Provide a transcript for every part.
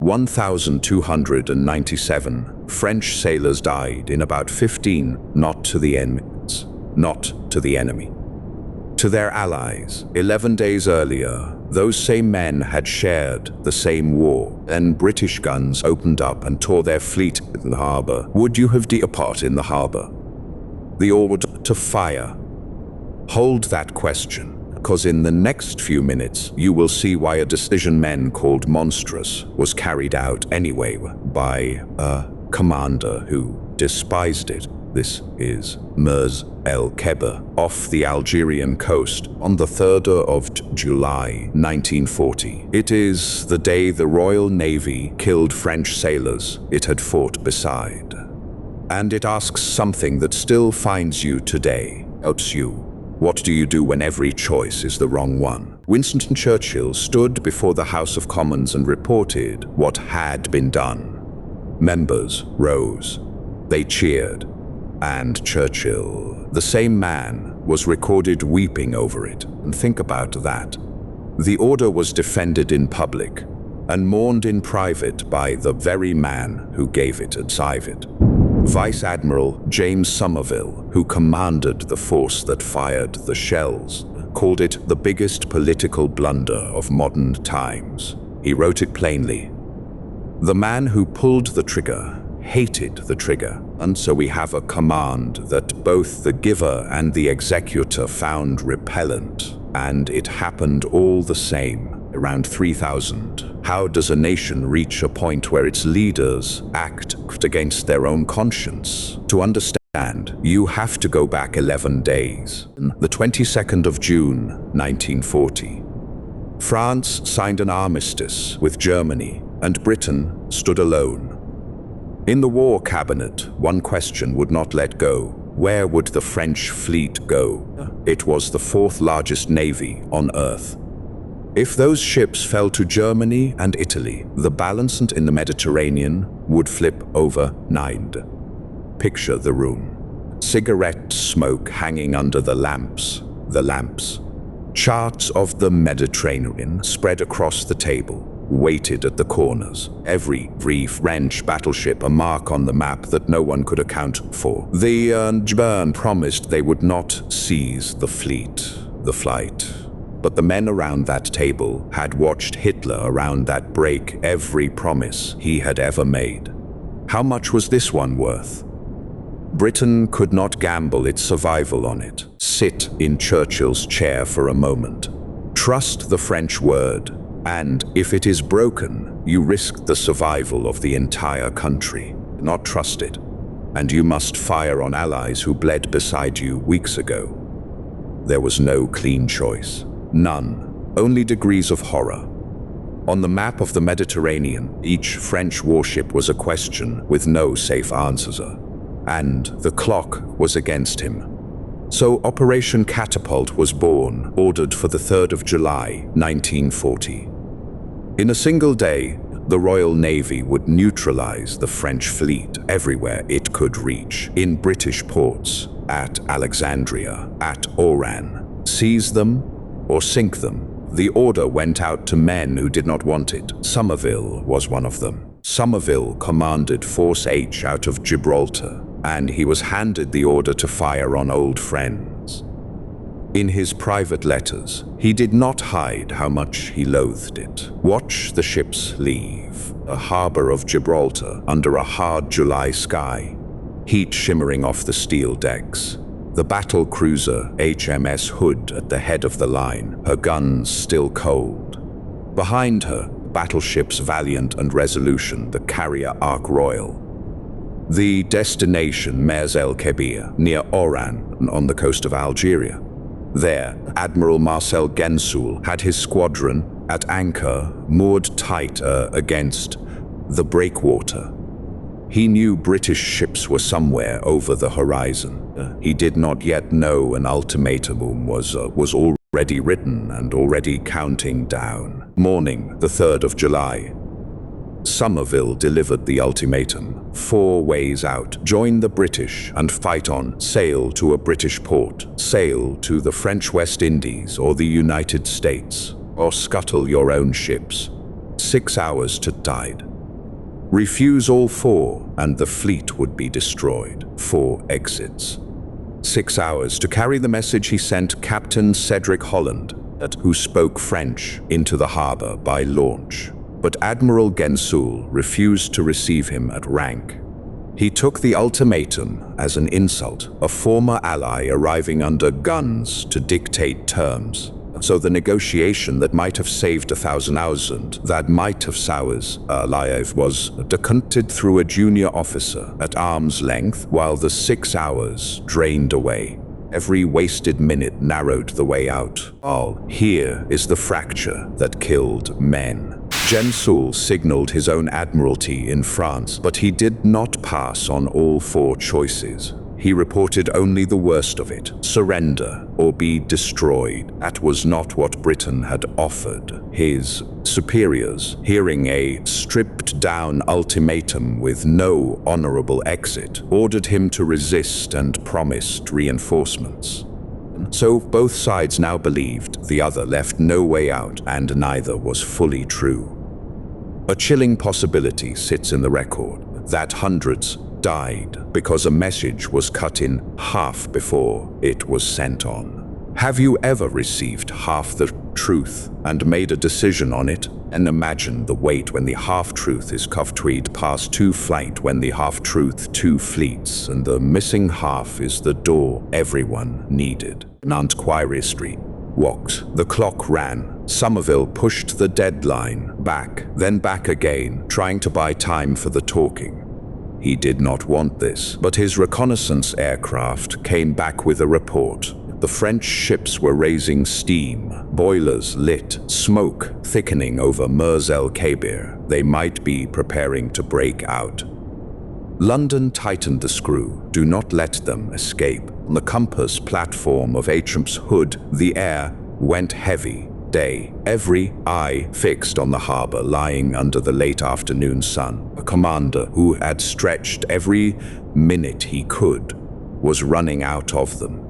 1,297 French sailors died in about 15, not to the enemies, not to the enemy. To their allies, 11 days earlier, those same men had shared the same war. Then British guns opened up and tore their fleet in the harbor. Would you have departed in the harbor? The order to fire. Hold that question, because in the next few minutes, you will see why a decision men called monstrous was carried out anyway by a commander who despised it. This is Mers-el-Kebir, off the Algerian coast on the 3rd of July 1940. It is the day the Royal Navy killed French sailors it had fought beside. And it asks something that still finds you today. It's you. What do you do when every choice is the wrong one? Winston Churchill stood before the House of Commons and reported what had been done. Members rose. They cheered. And Churchill, the same man, was recorded weeping over it. And think about that. The order was defended in public and mourned in private by the very man who gave it and signed it. Vice-Admiral Somerville, who commanded the force that fired the shells, called it the biggest political blunder of modern times. He wrote it plainly. The man who pulled the trigger hated the trigger, and so we have a command that both the giver and the executor found repellent, and it happened all the same. Around 3,000. How does a nation reach a point where its leaders act against their own conscience? To understand, you have to go back 11 days. The 22nd of June, 1940. France signed an armistice with Germany, and Britain stood alone. In the War Cabinet, one question would not let go. Where would the French fleet go? It was the 4th largest navy on Earth. If those ships fell to Germany and Italy, the balance in the Mediterranean would flip overnight. Picture the room. Cigarette smoke hanging under the lamps. Charts of the Mediterranean spread across the table, weighted at the corners. Every French battleship a mark on the map that no one could account for. The Bern promised they would not seize the flight. But the men around that table had watched Hitler around that break every promise he had ever made. How much was this one worth? Britain could not gamble its survival on it. Sit in Churchill's chair for a moment. Trust the French word, and if it is broken, you risk the survival of the entire country. Not trust it, and you must fire on allies who bled beside you weeks ago. There was no clean choice. None, only degrees of horror. On the map of the Mediterranean, each French warship was a question with no safe answers, and the clock was against him. So Operation Catapult was born, ordered for the 3rd of July, 1940. In a single day, the Royal Navy would neutralize the French fleet everywhere it could reach, in British ports, at Alexandria, at Oran. Seize them or sink them. The order went out to men who did not want it. Somerville was one of them. Somerville commanded Force H out of Gibraltar, and he was handed the order to fire on old friends. In his private letters, he did not hide how much he loathed it. Watch the ships leave the harbor of Gibraltar under a hard July sky, heat shimmering off the steel decks. The battle cruiser HMS Hood at the head of the line, her guns still cold. Behind her, battleships Valiant and Resolution, the carrier Ark Royal. The destination Mers-el-Kebir, near Oran, on the coast of Algeria. There, Admiral Marcel Gensoul had his squadron at anchor, moored tight against the breakwater. He knew British ships were somewhere over the horizon. He did not yet know an ultimatum was already written and already counting down. Morning, the 3rd of July. Somerville delivered the ultimatum. 4 ways out. Join the British and fight on. Sail to a British port. Sail to the French West Indies or the United States. Or scuttle your own ships. 6 hours to tide. Refuse all 4, and the fleet would be destroyed. 4 exits. 6 hours to carry the message he sent Captain Cedric Holland, who spoke French, into the harbor by launch. But Admiral Gensoul refused to receive him at rank. He took the ultimatum as an insult, a former ally arriving under guns to dictate terms. So the negotiation that might have saved 1,000, that might have Sowers alive, was decanted through a junior officer at arm's length while the 6 hours drained away. Every wasted minute narrowed the way out. Here is the fracture that killed men. Gensoul signaled his own admiralty in France, but he did not pass on all 4 choices. He reported only the worst of it: surrender or be destroyed. That was not what Britain had offered. His superiors, hearing a stripped-down ultimatum with no honorable exit, ordered him to resist and promised reinforcements. So both sides now believed the other left no way out, and neither was fully true. A chilling possibility sits in the record that hundreds died because a message was cut in half before it was sent on. Have you ever received half the truth and made a decision on it? And imagine the weight when the half-truth is cuffed past 2 flight, when the half-truth 2 fleets, and the missing half is the door everyone needed. Nantes Street walked. The clock ran. Somerville pushed the deadline back, then back again, trying to buy time for the talking. He did not want this, but his reconnaissance aircraft came back with a report. The French ships were raising steam, boilers lit, smoke thickening over Mers-el-Kebir. They might be preparing to break out. London tightened the screw. Do not let them escape. On the compass platform of HMS Hood, the air went heavy. Day. Every eye fixed on the harbor lying under the late afternoon sun. A commander who had stretched every minute he could was running out of them.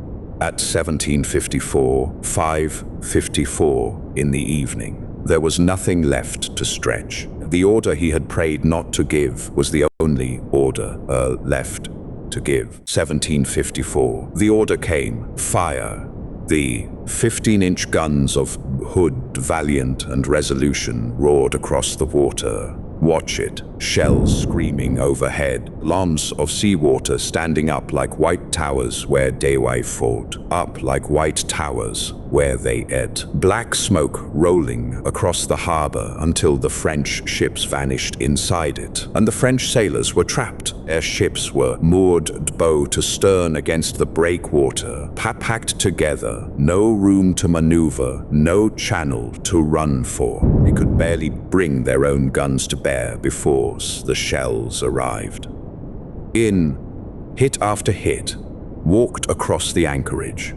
At 17:54, 5:54 in the evening, there was nothing left to stretch. The order he had prayed not to give was the only order left to give. 17:54. The order came. Fire. The 15-inch guns of Hood, Valiant and Resolution roared across the water. Watch it. Shells screaming overhead. Lawns of seawater standing up like white towers where Dewey fought. Up like white towers where they ate. Black smoke rolling across the harbor until the French ships vanished inside it. And the French sailors were trapped. Their ships were moored bow to stern against the breakwater, packed together. No room to maneuver, no channel to run for. They could barely bring their own guns to bear before the shells arrived. Hit after hit, walked across the anchorage.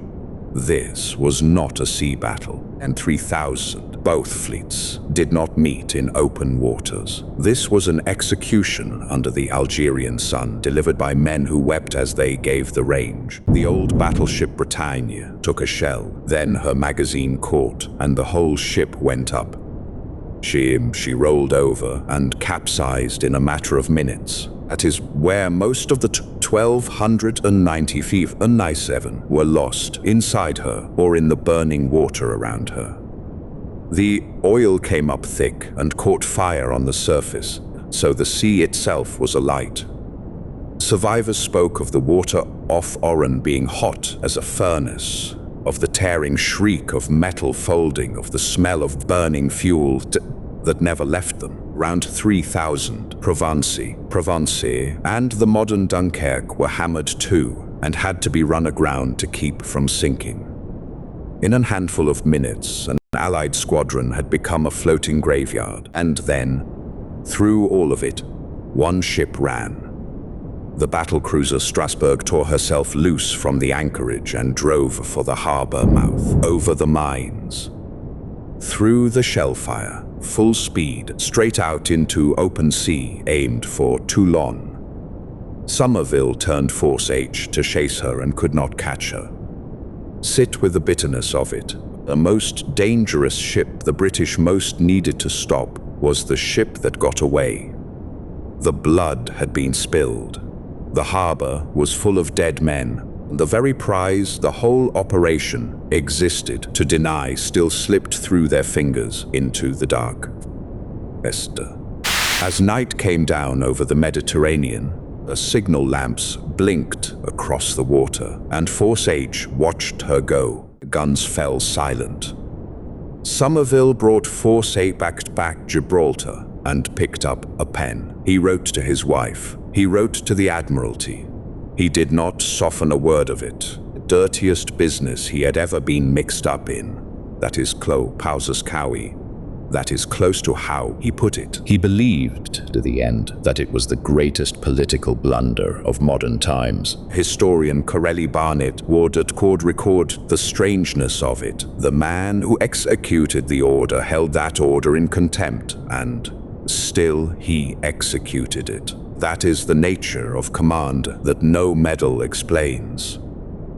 This was not a sea battle, and 3,000, both fleets, did not meet in open waters. This was an execution under the Algerian sun, delivered by men who wept as they gave the range. The old battleship Britannia took a shell, then her magazine caught, and the whole ship went up. She rolled over and capsized in a matter of minutes. That is where most of the 1,297 were lost, inside her or in the burning water around her. The oil came up thick and caught fire on the surface, so the sea itself was alight. Survivors spoke of the water off Oran being hot as a furnace, of the tearing shriek of metal folding, of the smell of burning fuel that never left them. Around 3,000, Provence, and the modern Dunkirk were hammered too, and had to be run aground to keep from sinking. In a handful of minutes, an Allied squadron had become a floating graveyard, and then, through all of it, one ship ran. The battlecruiser Strasbourg tore herself loose from the anchorage and drove for the harbor mouth, over the mines, through the shell fire, full speed, straight out into open sea, aimed for Toulon. Somerville turned Force H to chase her and could not catch her. Sit with the bitterness of it. The most dangerous ship the British most needed to stop was the ship that got away. The blood had been spilled. The harbor was full of dead men. The very prize the whole operation existed to deny still slipped through their fingers into the dark. Esther. As night came down over the Mediterranean, signal lamps blinked across the water, and Force H watched her go. Guns fell silent. Somerville brought Force A back Gibraltar and picked up a pen. He wrote to his wife. He wrote to the Admiralty. He did not soften a word of it. The dirtiest business he had ever been mixed up in. That is Pausus Cowie. That is close to how he put it. He believed to the end that it was the greatest political blunder of modern times. Historian Corelli Barnett would record the strangeness of it. The man who executed the order held that order in contempt, and still he executed it. That is the nature of command that no medal explains.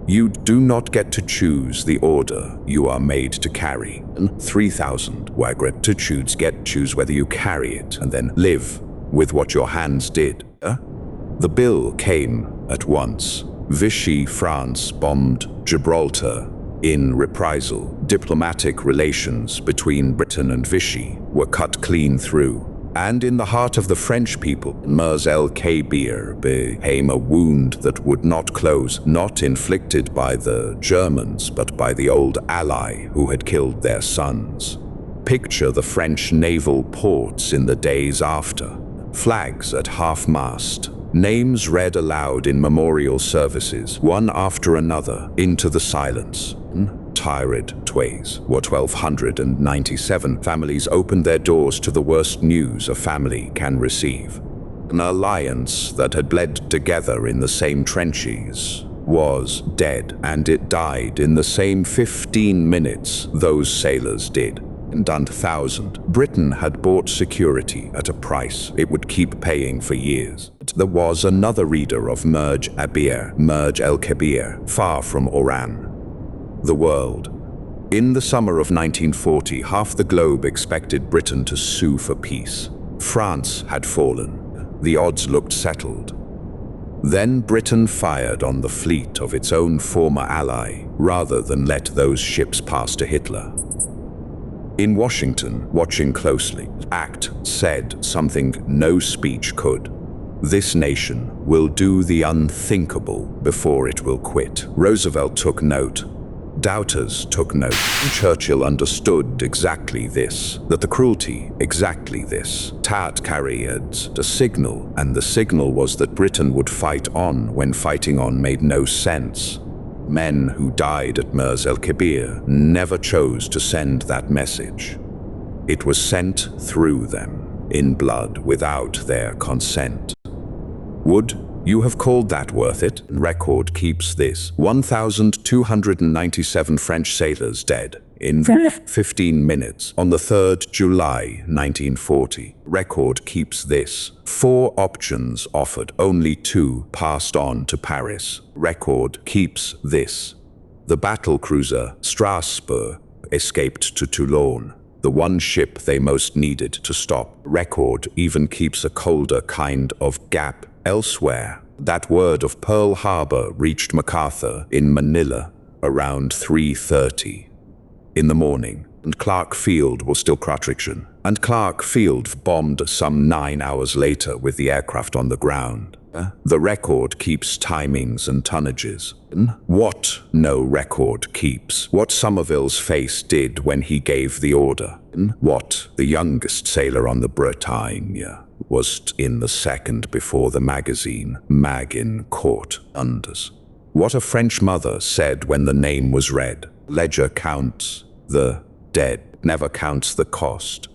You do not get to choose the order you are made to carry. And 3,000 Wagret to choose whether you carry it and then live with what your hands did. The bill came at once. Vichy France bombed Gibraltar in reprisal. Diplomatic relations between Britain and Vichy were cut clean through. And in the heart of the French people, Mers-el-Kebir became a wound that would not close, not inflicted by the Germans, but by the old ally who had killed their sons. Picture the French naval ports in the days after. Flags at half-mast, names read aloud in memorial services, one after another, into the silence. Tired tways. 1,297 families opened their doors to the worst news a family can receive. An alliance that had bled together in the same trenches was dead, and it died in the same 15 minutes those sailors did. And 1,000. Britain had bought security at a price it would keep paying for years. There was another reader of Mers-el-Kebir, far from Oran. The world. In the summer of 1940, half the globe expected Britain to sue for peace. France had fallen. The odds looked settled. Then Britain fired on the fleet of its own former ally, rather than let those ships pass to Hitler. In Washington, watching closely, ACT said something no speech could. This nation will do the unthinkable before it will quit. Roosevelt took note. Doubters took note. Churchill understood exactly this, that the cruelty, exactly this. Tat carried the signal, and the signal was that Britain would fight on when fighting on made no sense. Men who died at Mers-el-Kebir never chose to send that message. It was sent through them, in blood, without their consent. Would you have called that worth it? Record keeps this. 1,297 French sailors dead in 15 minutes on the 3rd July 1940. Record keeps this. 4 options offered, only 2 passed on to Paris. Record keeps this. The battle cruiser Strasbourg escaped to Toulon, the one ship they most needed to stop. Record even keeps a colder kind of gap elsewhere. That word of Pearl Harbor reached MacArthur in Manila around 3:30 in the morning, and Clark Field was still Cartridgeon. And Clark Field bombed some 9 hours later with the aircraft on the ground. The record keeps timings and tonnages. What no record keeps. What Somerville's face did when he gave the order. What the youngest sailor on the Bretagne was in the second before the magazine Magin caught unders. What a French mother said when the name was read. Ledger counts the dead, never counts the cost.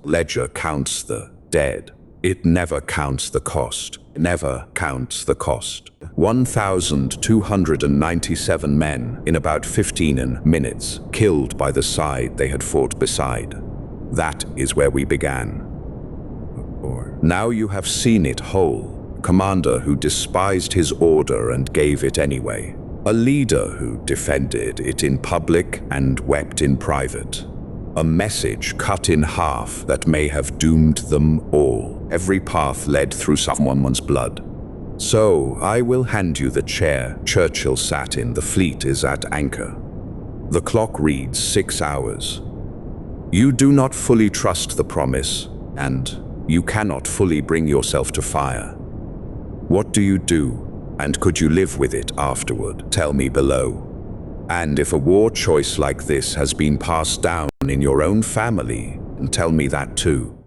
Ledger counts the dead. It never counts the cost. Never counts the cost. 1,297 men in about 15 minutes, killed by the side they had fought beside. That is where we began. Now you have seen it whole. Commander who despised his order and gave it anyway. A leader who defended it in public and wept in private. A message cut in half that may have doomed them all. Every path led through someone's blood. So, I will hand you the chair Churchill sat in. The fleet is at anchor. The clock reads 6 hours. You do not fully trust the promise, and you cannot fully bring yourself to fire. What do you do, and could you live with it afterward? Tell me below. And if a war choice like this has been passed down in your own family, tell me that too.